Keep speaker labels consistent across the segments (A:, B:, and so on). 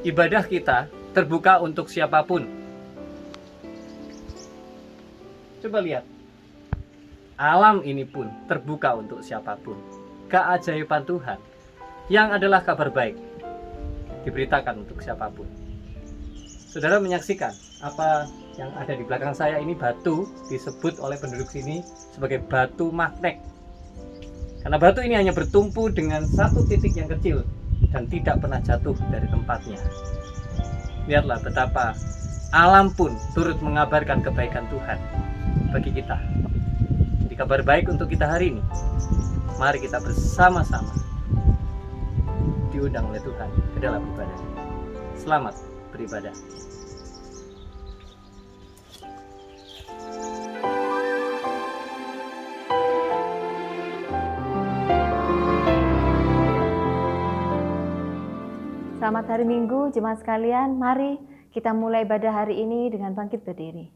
A: ibadah kita terbuka untuk siapapun. Coba lihat, alam ini pun terbuka untuk siapapun. Keajaiban Tuhan yang adalah kabar baik diberitakan untuk siapapun. Saudara menyaksikan apa yang ada di belakang saya ini, batu disebut oleh penduduk sini sebagai batu magnet. Karena batu ini hanya bertumpu dengan satu titik yang kecil dan tidak pernah jatuh dari tempatnya. Lihatlah betapa alam pun turut mengabarkan kebaikan Tuhan bagi kita. Jadi kabar baik untuk kita hari ini. Mari kita bersama-sama diundang oleh Tuhan ke dalam ibadah. Selamat beribadah.
B: Selamat hari Minggu, jemaat sekalian. Mari kita mulai ibadah hari ini dengan bangkit berdiri.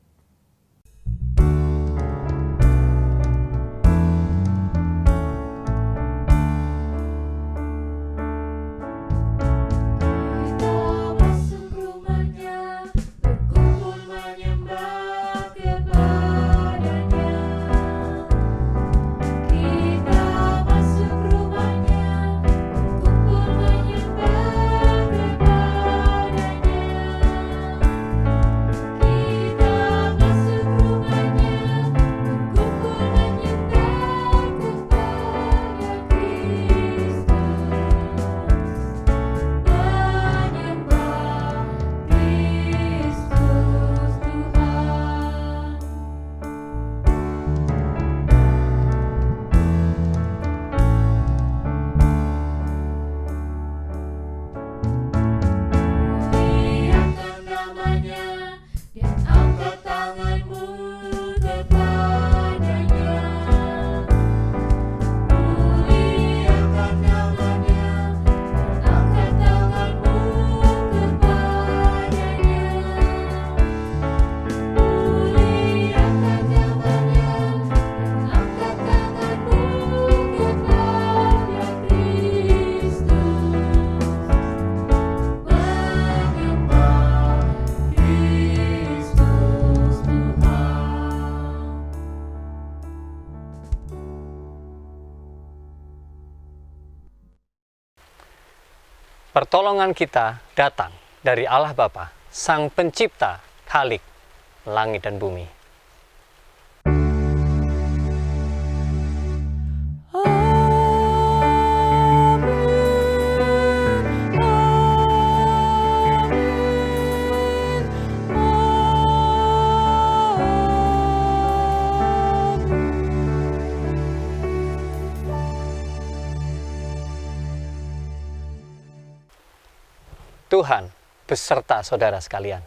A: Pertolongan kita datang dari Allah Bapa, Sang Pencipta, Khalik langit dan bumi. Tuhan beserta saudara sekalian.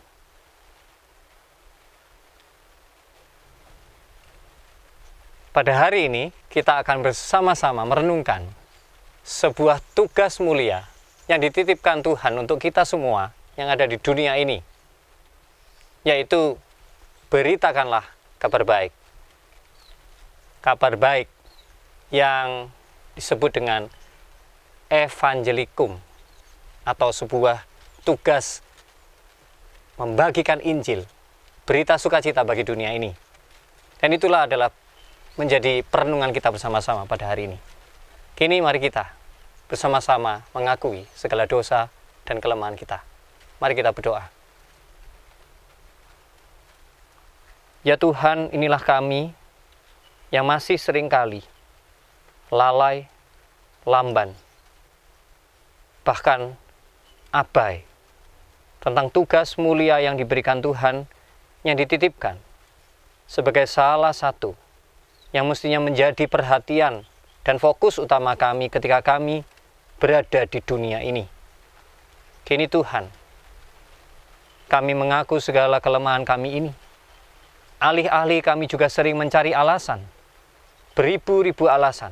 A: Pada hari ini kita akan bersama-sama merenungkan sebuah tugas mulia yang dititipkan Tuhan untuk kita semua yang ada di dunia ini, yaitu beritakanlah kabar baik. Kabar baik yang disebut dengan evangelikum, atau sebuah tugas membagikan Injil, berita sukacita bagi dunia ini. Dan itulah adalah menjadi perenungan kita bersama-sama pada hari ini. Kini mari kita bersama-sama mengakui segala dosa dan kelemahan kita. Mari kita berdoa. Ya Tuhan, inilah kami yang masih seringkali lalai, lamban, bahkan abai tentang tugas mulia yang diberikan Tuhan, yang dititipkan sebagai salah satu yang mestinya menjadi perhatian dan fokus utama kami ketika kami berada di dunia ini. Kini Tuhan, kami mengaku segala kelemahan kami ini. Alih-alih kami juga sering mencari alasan, beribu-ribu alasan,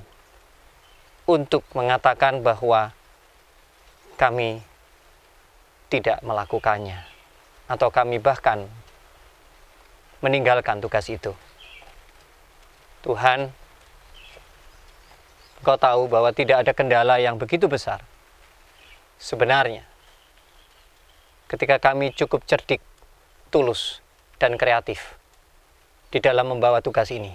A: untuk mengatakan bahwa kami tidak melakukannya, atau kami bahkan meninggalkan tugas itu. Tuhan, Engkau tahu bahwa tidak ada kendala yang begitu besar sebenarnya ketika kami cukup cerdik, tulus, dan kreatif di dalam membawa tugas ini.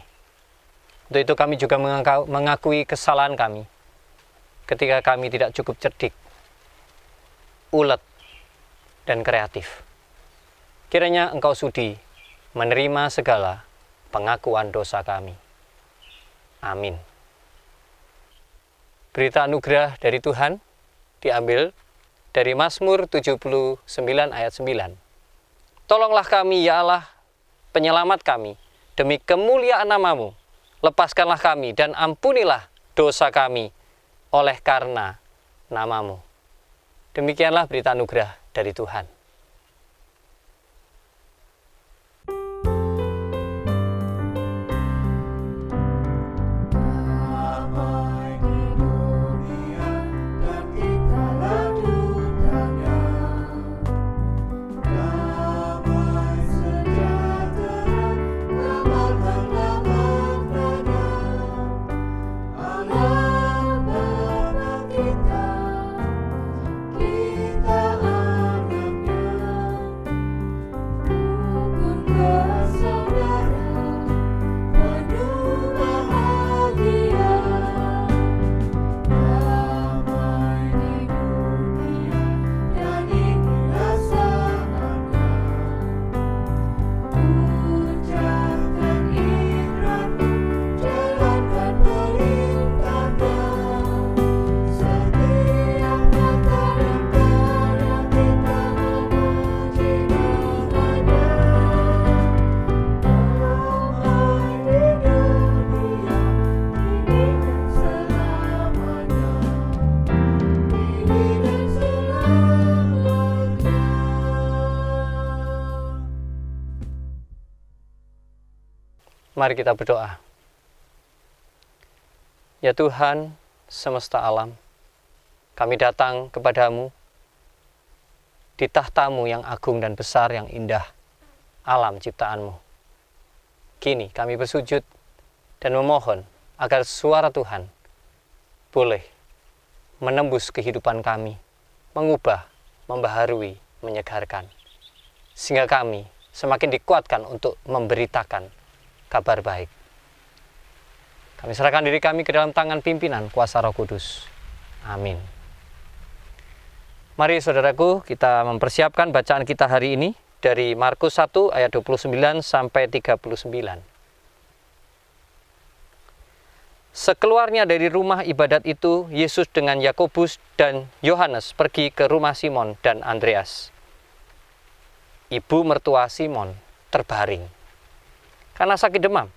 A: Untuk itu kami juga mengakui kesalahan kami ketika kami tidak cukup cerdik, ulet, dan kreatif. Kiranya Engkau sudi menerima segala pengakuan dosa kami. Amin. Berita anugerah dari Tuhan diambil dari Mazmur 79 ayat 9. Tolonglah kami ya Allah, penyelamat kami, demi kemuliaan nama-Mu. Lepaskanlah kami dan ampunilah dosa kami oleh karena nama-Mu. Demikianlah berita anugerah dari Tuhan. Mari kita berdoa. Ya Tuhan, semesta alam, kami datang kepadamu di tahta-Mu yang agung dan besar, yang indah, alam ciptaan-Mu. Kini kami bersujud dan memohon agar suara Tuhan boleh menembus kehidupan kami, mengubah, membaharui, menyegarkan, sehingga kami semakin dikuatkan untuk memberitakan kabar baik. Kami serahkan diri kami ke dalam tangan pimpinan kuasa Roh Kudus. Amin. Mari saudaraku, kita mempersiapkan bacaan kita hari ini dari Markus 1 ayat 29 sampai 39. Sekeluarnya dari rumah ibadat itu, Yesus dengan Yakobus dan Yohanes pergi ke rumah Simon dan Andreas. Ibu mertua Simon terbaring karena sakit demam.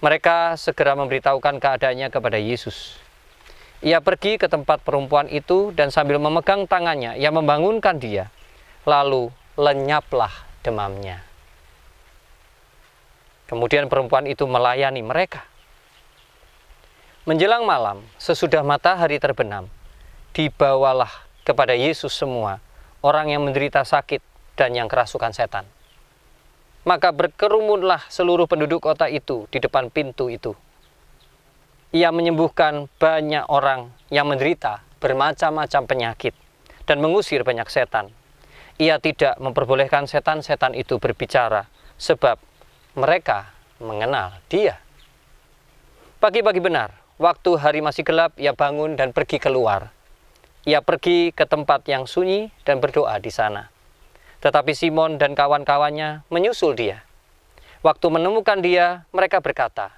A: Mereka segera memberitahukan keadaannya kepada Yesus. Ia pergi ke tempat perempuan itu dan sambil memegang tangannya, ia membangunkan dia. Lalu lenyaplah demamnya. Kemudian perempuan itu melayani mereka. Menjelang malam, sesudah matahari terbenam, dibawalah kepada Yesus semua orang yang menderita sakit dan yang kerasukan setan. Maka berkerumunlah seluruh penduduk kota itu di depan pintu itu. Ia menyembuhkan banyak orang yang menderita bermacam-macam penyakit dan mengusir banyak setan. Ia tidak memperbolehkan setan-setan itu berbicara, sebab mereka mengenal dia. Pagi-pagi benar, waktu hari masih gelap, ia bangun dan pergi keluar. Ia pergi ke tempat yang sunyi dan berdoa di sana. Tetapi Simon dan kawan-kawannya menyusul dia. Waktu menemukan dia, mereka berkata,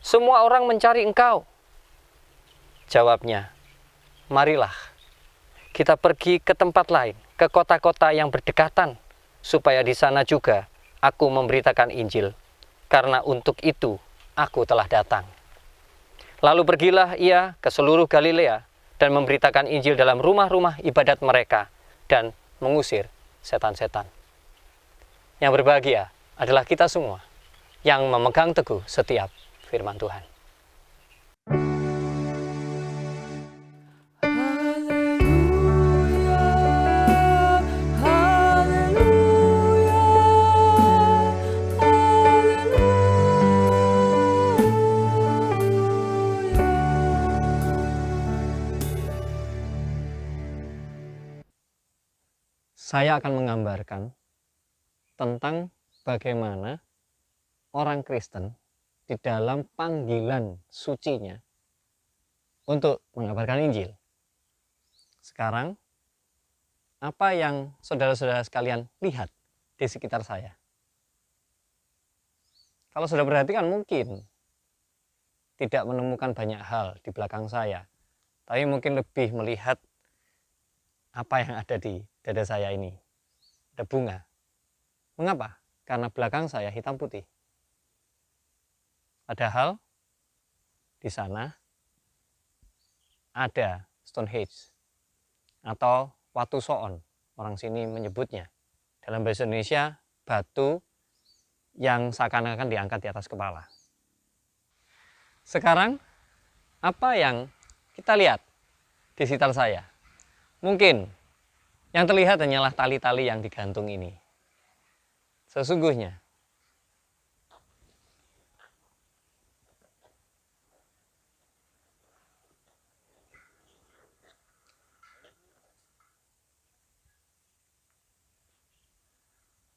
A: "Semua orang mencari engkau." Jawabnya, "Marilah, kita pergi ke tempat lain, ke kota-kota yang berdekatan, supaya di sana juga aku memberitakan Injil, karena untuk itu aku telah datang." Lalu pergilah ia ke seluruh Galilea dan memberitakan Injil dalam rumah-rumah ibadat mereka dan mengusir setan-setan. Yang berbahagia adalah kita semua yang memegang teguh setiap firman Tuhan. saya akan menggambarkan tentang bagaimana orang Kristen di dalam panggilan sucinya untuk mengabarkan Injil. Sekarang, apa yang saudara-saudara sekalian lihat di sekitar saya? Kalau sudah perhatikan mungkin tidak menemukan banyak hal di belakang saya, tapi mungkin lebih melihat apa yang ada di dada saya ini. Ada bunga. Mengapa? Karena belakang saya hitam putih. Padahal di sana ada Stonehenge atau Watu Soon, orang sini menyebutnya. Dalam bahasa Indonesia, batu yang seakan-akan diangkat di atas kepala. Sekarang, apa yang kita lihat di sekitar saya? Mungkin yang terlihat hanyalah tali-tali yang digantung ini. Sesungguhnya,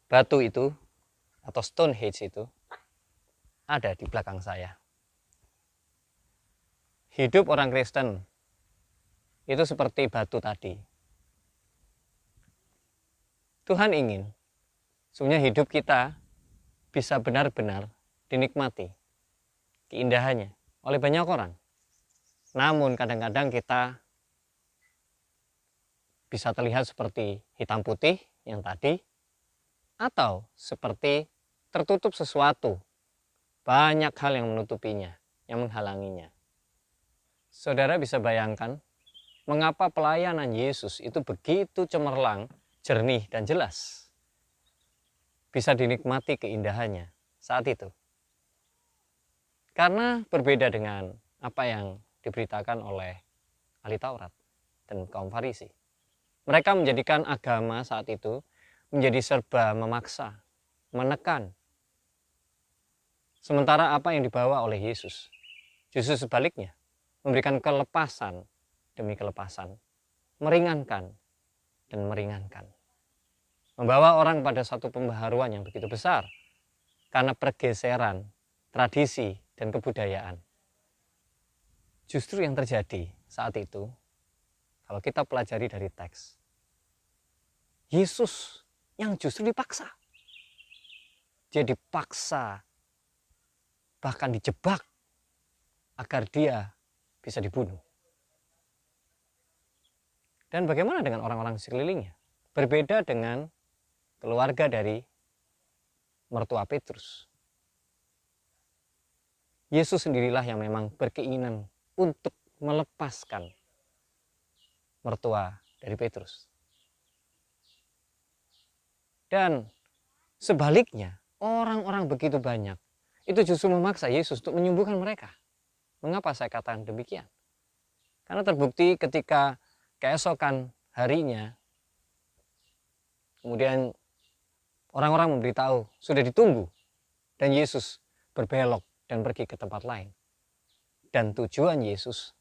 A: batu itu atau Stonehenge itu ada di belakang saya. Hidup orang Kristen itu seperti batu tadi. Tuhan ingin sebenarnya hidup kita bisa benar-benar dinikmati keindahannya oleh banyak orang. Namun kadang-kadang kita bisa terlihat seperti hitam putih yang tadi, atau seperti tertutup sesuatu. Banyak hal yang menutupinya, yang menghalanginya. Saudara bisa bayangkan mengapa pelayanan Yesus itu begitu cemerlang, jernih, dan jelas. Bisa dinikmati keindahannya saat itu. Karena berbeda dengan apa yang diberitakan oleh ahli Taurat dan kaum Farisi. Mereka menjadikan agama saat itu menjadi serba memaksa, menekan. Sementara apa yang dibawa oleh Yesus justru sebaliknya, memberikan kelepasan demi kelepasan, meringankan dan meringankan. Membawa orang pada satu pembaharuan yang begitu besar karena pergeseran tradisi dan kebudayaan. Justru yang terjadi saat itu, kalau kita pelajari dari teks, Yesus yang justru dipaksa. Dia dipaksa, bahkan dijebak agar dia bisa dibunuh. Dan bagaimana dengan orang-orang sekelilingnya? Berbeda dengan keluarga dari mertua Petrus. Yesus sendirilah yang memang berkeinginan untuk melepaskan mertua dari Petrus. Dan sebaliknya, orang-orang begitu banyak itu justru memaksa Yesus untuk menyembuhkan mereka. Mengapa saya katakan demikian? Karena terbukti ketika keesokan harinya, kemudian orang-orang memberitahu sudah ditunggu, dan Yesus berbelok dan pergi ke tempat lain. Dan tujuan Yesus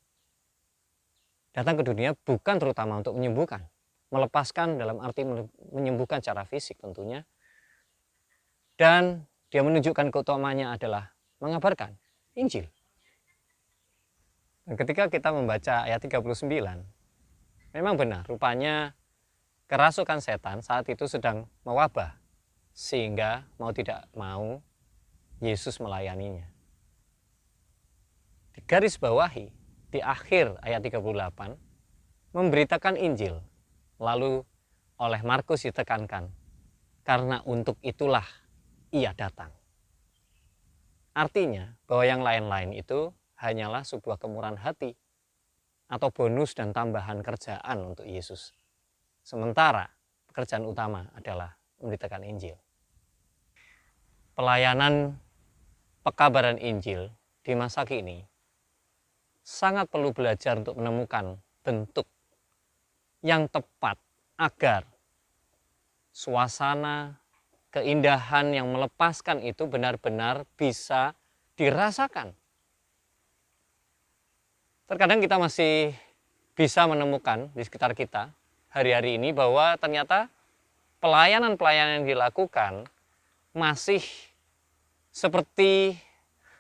A: datang ke dunia bukan terutama untuk menyembuhkan, melepaskan dalam arti menyembuhkan secara fisik tentunya. Dan dia menunjukkan keutamaannya adalah mengabarkan Injil. Dan ketika kita membaca ayat 39, memang benar, rupanya kerasukan setan saat itu sedang mewabah, sehingga mau tidak mau Yesus melayaninya. Di garis bawahi, di akhir ayat 38, memberitakan Injil, lalu oleh Markus ditekankan, karena untuk itulah ia datang. Artinya bahwa yang lain-lain itu hanyalah sebuah kemurahan hati atau bonus dan tambahan kerjaan untuk Yesus. Sementara pekerjaan utama adalah memberitakan Injil. Pelayanan pekabaran Injil di masa kini sangat perlu belajar untuk menemukan bentuk yang tepat agar suasana keindahan yang melepaskan itu benar-benar bisa dirasakan. Terkadang kita masih bisa menemukan di sekitar kita hari-hari ini bahwa ternyata
C: pelayanan-pelayanan yang dilakukan masih seperti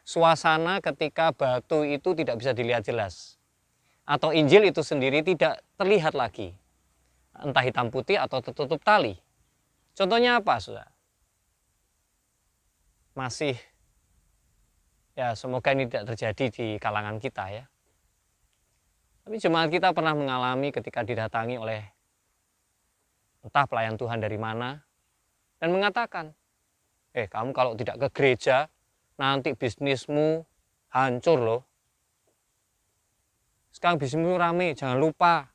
C: suasana ketika batu itu tidak bisa dilihat jelas. Atau Injil itu sendiri tidak terlihat lagi. Entah hitam putih atau tertutup tali. Contohnya apa, Saudara? Masih, ya semoga ini tidak terjadi di kalangan kita ya. Tapi jemaat kita pernah mengalami ketika didatangi oleh entah pelayan Tuhan dari mana, dan mengatakan, kamu kalau tidak ke gereja, nanti bisnismu hancur loh. Sekarang bisnismu rame, jangan lupa.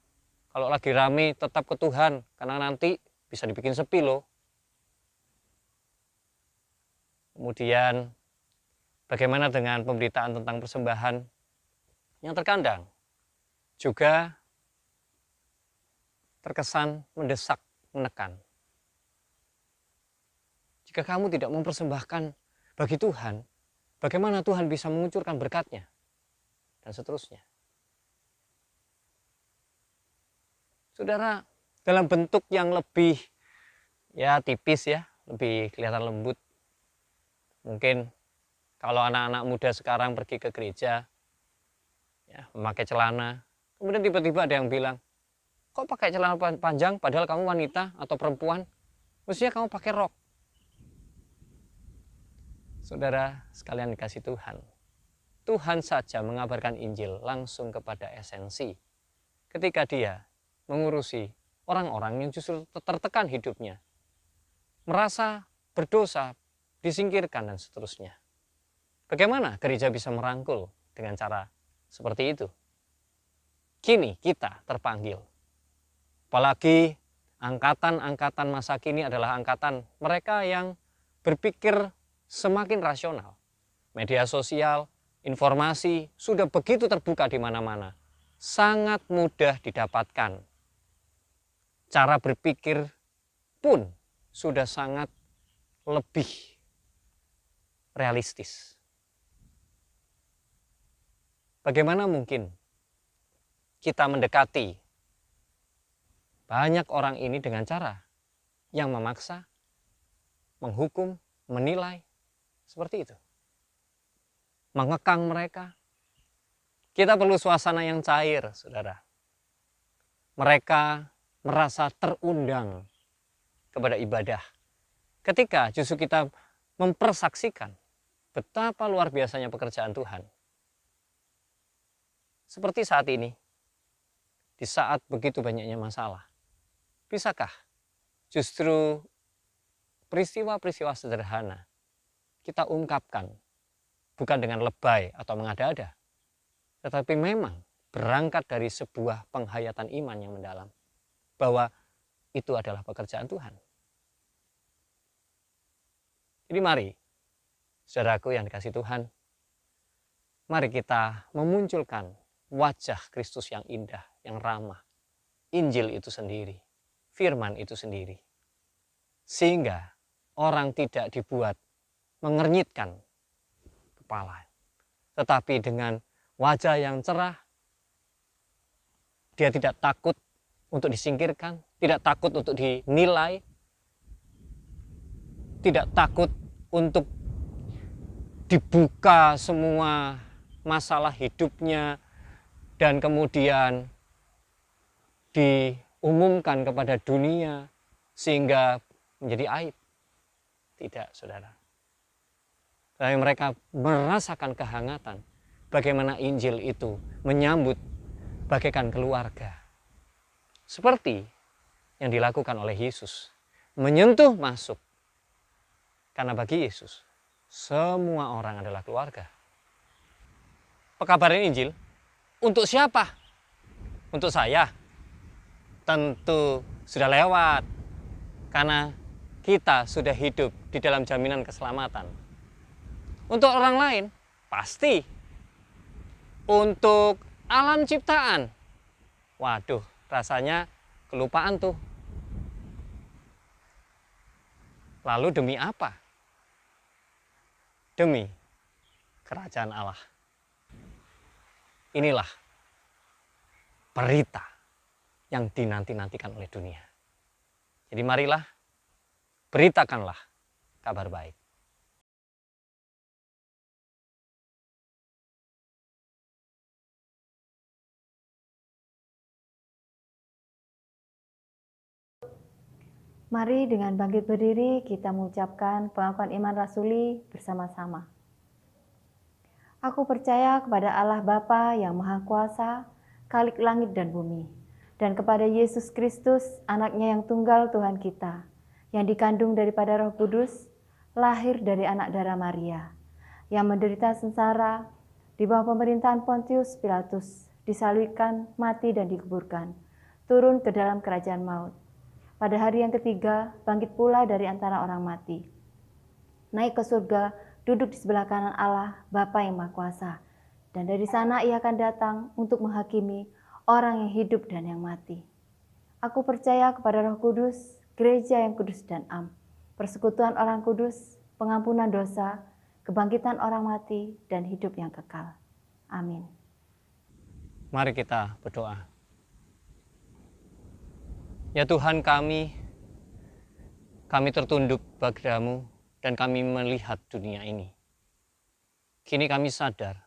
C: Kalau lagi rame, tetap ke Tuhan, karena nanti bisa dibikin sepi loh. Kemudian, bagaimana dengan pemberitaan tentang persembahan yang terkadang juga terkesan mendesak, menekan. Jika kamu tidak mempersembahkan bagi Tuhan, bagaimana Tuhan bisa mengucurkan berkat-Nya? Dan seterusnya. Saudara, dalam bentuk yang lebih tipis ya, lebih kelihatan lembut. Mungkin kalau anak-anak muda sekarang pergi ke gereja, ya, memakai celana, kemudian tiba-tiba ada yang bilang, kok pakai celana panjang padahal kamu wanita atau perempuan? Mestinya kamu pakai rok. Saudara sekalian dikasih Tuhan, Tuhan saja mengabarkan Injil langsung kepada esensi ketika Dia mengurusi orang-orang yang justru tertekan hidupnya, merasa berdosa, disingkirkan dan seterusnya. Bagaimana gereja bisa merangkul dengan cara seperti itu? Kini kita terpanggil. Apalagi angkatan-angkatan masa kini adalah angkatan mereka yang berpikir semakin rasional. Media sosial, informasi sudah begitu terbuka di mana-mana. Sangat mudah didapatkan. Cara berpikir pun sudah sangat lebih realistis. Bagaimana mungkin kita mendekati banyak orang ini dengan cara yang memaksa, menghukum, menilai, seperti itu. Mengekang mereka. Kita perlu suasana yang cair, saudara. Mereka merasa terundang kepada ibadah. Ketika justru kita mempersaksikan betapa luar biasanya pekerjaan Tuhan. Seperti saat ini, di saat begitu banyaknya masalah. Bisakah justru peristiwa-peristiwa sederhana kita ungkapkan bukan dengan lebay atau mengada-ada, tetapi memang berangkat dari sebuah penghayatan iman yang mendalam bahwa itu adalah pekerjaan Tuhan. Jadi mari, saudaraku yang dikasih Tuhan, mari kita memunculkan wajah Kristus yang indah, yang ramah, Injil itu sendiri, firman itu sendiri, sehingga orang tidak dibuat mengernyitkan kepala, tetapi dengan wajah yang cerah, dia tidak takut untuk disingkirkan, tidak takut untuk dinilai, tidak takut untuk dibuka semua masalah hidupnya dan kemudian diumumkan kepada dunia sehingga menjadi aib. Tidak, saudara. Tapi mereka merasakan kehangatan bagaimana Injil itu menyambut bagaikan keluarga. Seperti yang dilakukan oleh Yesus. Menyentuh masuk. Karena bagi Yesus, semua orang adalah keluarga. Pekabaran Injil untuk siapa? Untuk saya? Tentu sudah lewat. Karena kita sudah hidup di dalam jaminan keselamatan. Untuk orang lain, pasti. Untuk alam ciptaan, waduh, rasanya kelupaan tuh. Lalu demi apa? Demi kerajaan Allah. Inilah berita yang dinanti-nantikan oleh dunia. Jadi marilah beritakanlah kabar baik.
B: Mari dengan bangkit berdiri kita mengucapkan pengakuan iman rasuli bersama-sama. Aku percaya kepada Allah Bapa yang Maha Kuasa, Khalik langit dan bumi, dan kepada Yesus Kristus, anaknya yang tunggal Tuhan kita, yang dikandung daripada Roh Kudus, lahir dari anak darah Maria, yang menderita sengsara di bawah pemerintahan Pontius Pilatus, disalibkan, mati dan dikuburkan, turun ke dalam kerajaan maut. Pada hari yang ketiga, bangkit pula dari antara orang mati. Naik ke surga, duduk di sebelah kanan Allah, Bapa yang Maha Kuasa. Dan dari sana ia akan datang untuk menghakimi orang yang hidup dan yang mati. Aku percaya kepada Roh Kudus, gereja yang kudus dan am, persekutuan orang kudus, pengampunan dosa, kebangkitan orang mati, dan hidup yang kekal. Amin.
C: Mari kita berdoa. Ya Tuhan kami tertunduk padamu dan kami melihat dunia ini. Kini kami sadar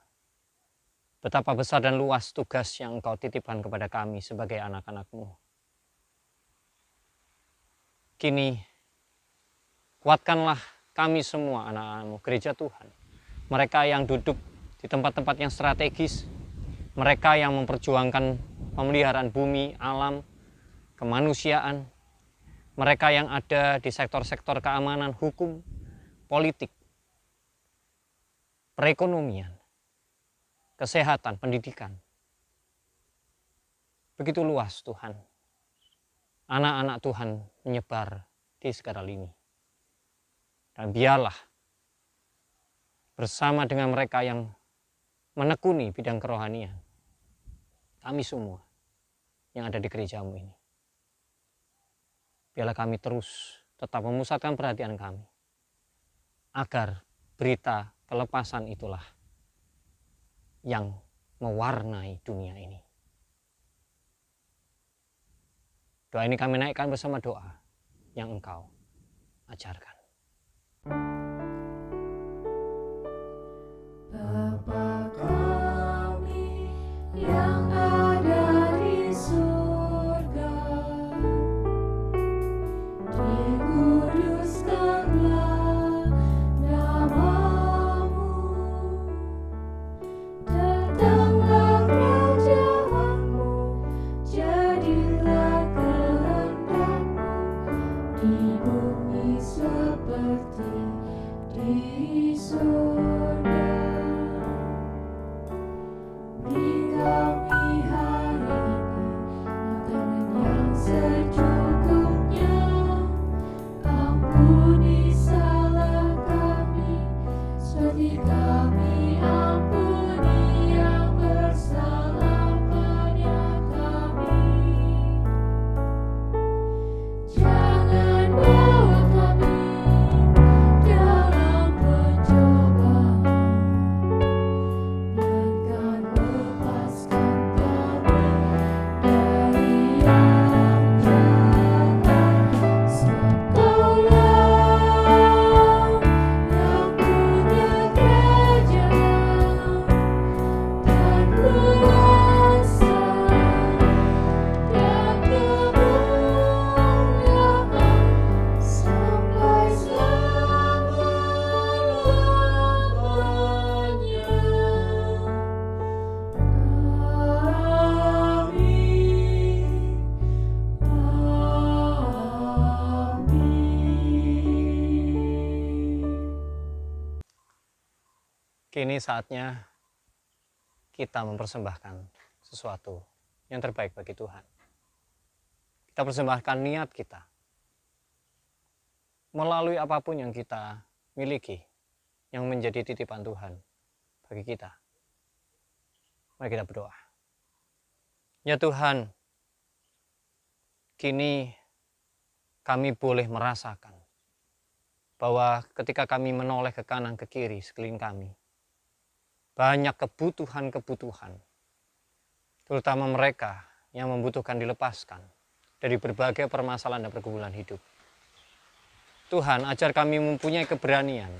C: betapa besar dan luas tugas yang Engkau titipkan kepada kami sebagai anak-anak-Mu. Kini kuatkanlah kami semua anak-anak-Mu, gereja Tuhan. Mereka yang duduk di tempat-tempat yang strategis, mereka yang memperjuangkan pemeliharaan bumi, alam, kemanusiaan, mereka yang ada di sektor-sektor keamanan, hukum, politik, perekonomian, kesehatan, pendidikan. Begitu luas Tuhan. Anak-anak Tuhan menyebar di segala lini. Dan biarlah bersama dengan mereka yang menekuni bidang kerohanian, kami semua yang ada di gerejamu ini, biarlah kami terus tetap memusatkan perhatian kami agar berita kelepasan itulah yang mewarnai dunia ini. Doa ini kami naikkan bersama doa yang Engkau ajarkan.
D: Bapa kami yang ada di surga, dikuduskanlah nama-Mu, datanglah kerajaan-Mu, jadilah kehendak-Mu di bumi seperti di surga. Beri kami hari ini makanan yang secukupnya. Ampuni salah kami, seperti kami ampuni yang bersalah pada kami. Jangan bawa kami dalam pencobaan, melainkan lepaskan kami dari yang jahat. Sebab Kaulah yang punya kerajaan dan kuasa dan kemuliaan sampai selama-lamanya. Amin.
C: Kini saatnya kita mempersembahkan sesuatu yang terbaik bagi Tuhan. Kita persembahkan niat kita melalui apapun yang kita miliki yang menjadi titipan Tuhan bagi kita. Mari kita berdoa. Ya Tuhan, kini kami boleh merasakan bahwa ketika kami menoleh ke kanan ke kiri sekeliling kami, banyak kebutuhan-kebutuhan, terutama mereka yang membutuhkan dilepaskan dari berbagai permasalahan dan pergumulan hidup. Tuhan, ajar kami mempunyai keberanian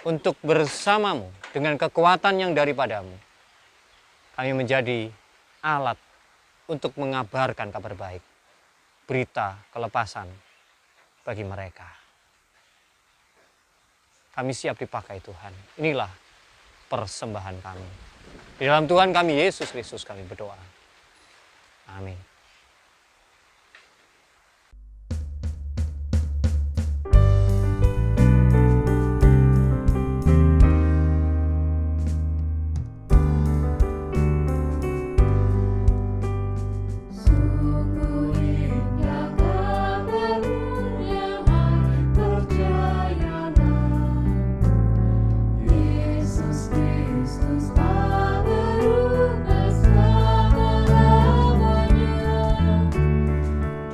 C: untuk bersamamu dengan kekuatan yang daripadamu. Kami menjadi alat untuk mengabarkan kabar baik, berita kelepasan bagi mereka. Kami siap dipakai Tuhan. Inilah persembahan kami. Di dalam Tuhan kami Yesus Kristus kami berdoa. Amin.
D: Sungguh indah kabarmu yang percayalah, Yesus Kristus tak berubah selama-lamanya.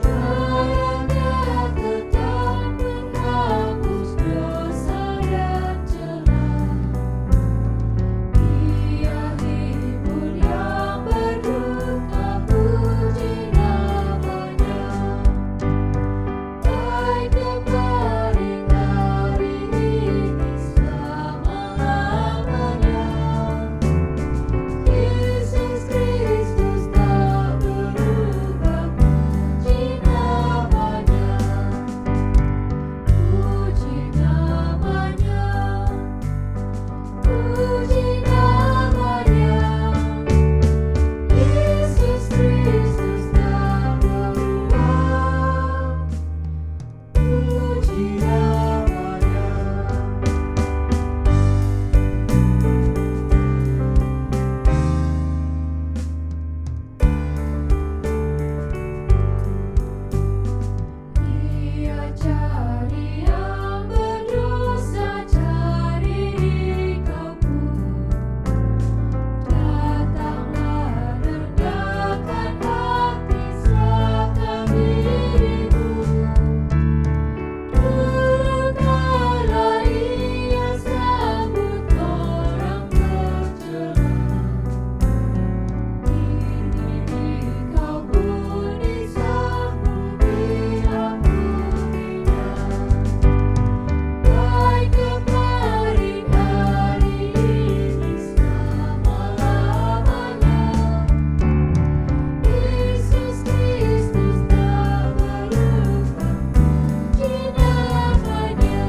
D: Darahnya tetap menghapus dosa dan celah. Dia hibur yang berduka, puji namanya. Baik kemarin hari ini selama-lamanya. Yesus Kristus tak berubah, puji namanya. Puji namanya. Puji namanya. Yesus Kristus tak berubah, puji namanya. Dia cari yang berdosa, cari engkau pun. Datanglah, rendahkan hati, serahkan dirimu. Durkalah Ia sambut orang tercela. Ini kau pun disambut, diampuninya. Baik kemarin hari ini selama-lamanya. Yesus Kristus tak berubah, puji namanya.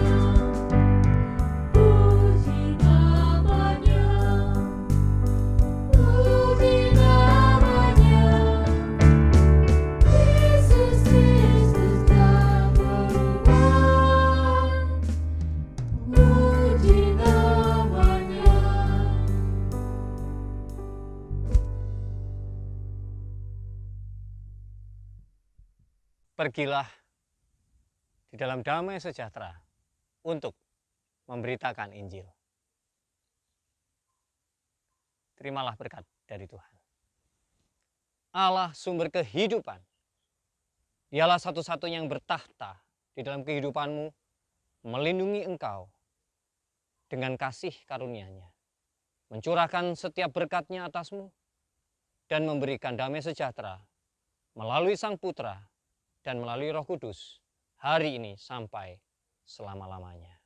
D: Puji namanya. Puji namanya. Yesus Kristus tak berubah, puji namanya.
C: Pergilah di dalam damai sejahtera untuk memberitakan Injil. Terimalah berkat dari Tuhan. Allah sumber kehidupan. Dialah satu-satunya yang bertahta di dalam kehidupanmu, melindungi engkau dengan kasih karunia-Nya, mencurahkan setiap berkat-Nya atasmu, dan memberikan damai sejahtera melalui Sang Putra dan melalui Roh Kudus hari ini sampai selama-lamanya.